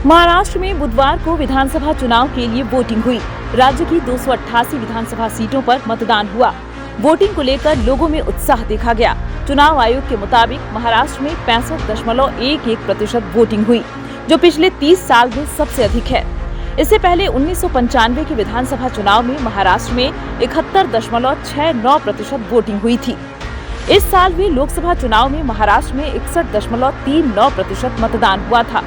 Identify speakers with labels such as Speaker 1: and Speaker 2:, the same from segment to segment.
Speaker 1: महाराष्ट्र में बुधवार को विधानसभा चुनाव के लिए वोटिंग हुई। राज्य की 288 विधानसभा सीटों पर मतदान हुआ। वोटिंग को लेकर लोगों में उत्साह देखा गया। चुनाव आयोग के मुताबिक महाराष्ट्र में 65.11% वोटिंग हुई, जो पिछले 30 साल में सबसे अधिक है। इससे पहले 1995 के विधानसभा चुनाव में महाराष्ट्र में 71.69% वोटिंग हुई थी। इस साल हुए लोकसभा चुनाव में महाराष्ट्र में 61.39% मतदान हुआ था।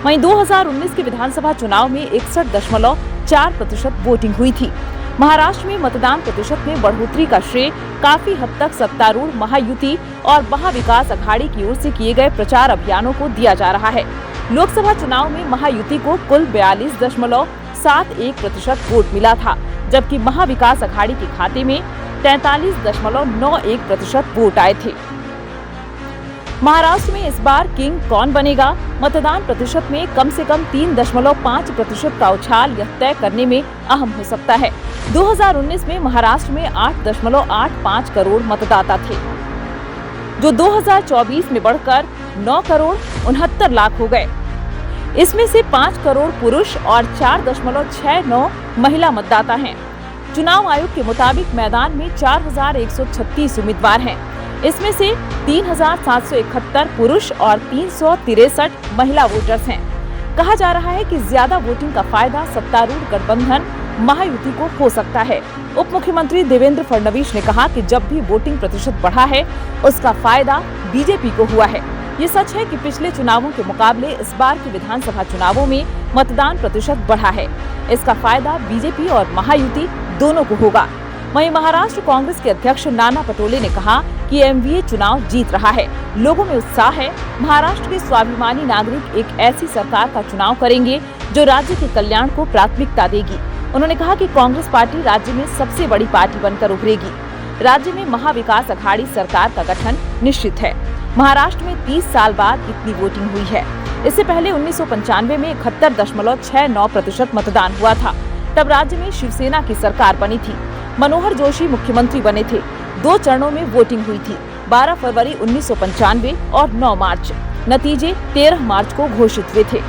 Speaker 1: वहीं 2019 के विधानसभा चुनाव में 61.4% वोटिंग हुई थी। महाराष्ट्र में मतदान प्रतिशत में बढ़ोतरी का श्रेय काफी हद तक सत्तारूढ़ महायुति और महाविकास अघाड़ी की ओर से किए गए प्रचार अभियानों को दिया जा रहा है। लोकसभा चुनाव में महायुति को कुल 42.71% वोट मिला था, जबकि महाविकास अघाड़ी के खाते में 43.91% वोट आए थे। महाराष्ट्र में इस बार किंग कौन बनेगा? मतदान प्रतिशत में कम से कम 3.5% का उछाल यह तय करने में अहम हो सकता है। 2019 में महाराष्ट्र में 8.85 करोड़ मतदाता थे, जो 2024 में बढ़कर 9.69 हो गए। इसमें से 5 करोड़ पुरुष और 4.69 महिला मतदाता हैं। चुनाव आयोग के मुताबिक मैदान में 4136 उम्मीदवार हैं। इसमें से 3771 पुरुष और 363 महिला वोटर्स हैं। कहा जा रहा है कि ज्यादा वोटिंग का फायदा सत्तारूढ़ गठबंधन महायुति को हो सकता है। उप मुख्यमंत्री देवेंद्र फडणवीस ने कहा कि जब भी वोटिंग प्रतिशत बढ़ा है, उसका फायदा बीजेपी को हुआ है। ये सच है कि पिछले चुनावों के मुकाबले इस बार के विधानसभा चुनावों में मतदान प्रतिशत बढ़ा है। इसका फायदा बीजेपी और महायुति दोनों को होगा। वहीं महाराष्ट्र कांग्रेस के अध्यक्ष नाना पटोले ने कहा कि एमवीए चुनाव जीत रहा है। लोगों में उत्साह है। महाराष्ट्र के स्वाभिमानी नागरिक एक ऐसी सरकार का चुनाव करेंगे जो राज्य के कल्याण को प्राथमिकता देगी। उन्होंने कहा कि कांग्रेस पार्टी राज्य में सबसे बड़ी पार्टी बनकर उभरेगी। राज्य में महाविकास अघाड़ी सरकार का गठन निश्चित है। महाराष्ट्र में 30 साल बाद इतनी वोटिंग हुई है। इससे पहले 1995 में 71.69% मतदान हुआ था। तब राज्य में शिवसेना की सरकार बनी थी। मनोहर जोशी मुख्यमंत्री बने थे। 2 चरणों में वोटिंग हुई थी, 12 फरवरी 1995 और 9 मार्च। नतीजे 13 मार्च को घोषित हुए थे।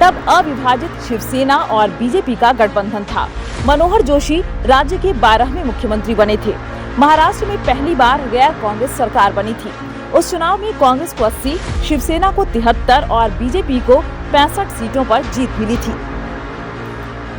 Speaker 1: तब अविभाजित शिवसेना और बीजेपी का गठबंधन था। मनोहर जोशी राज्य के 12वें मुख्यमंत्री बने थे। महाराष्ट्र में पहली बार गैर कांग्रेस सरकार बनी थी। उस चुनाव में कांग्रेस को 80, शिवसेना को 73 और बीजेपी को 65 सीटों पर जीत मिली थी।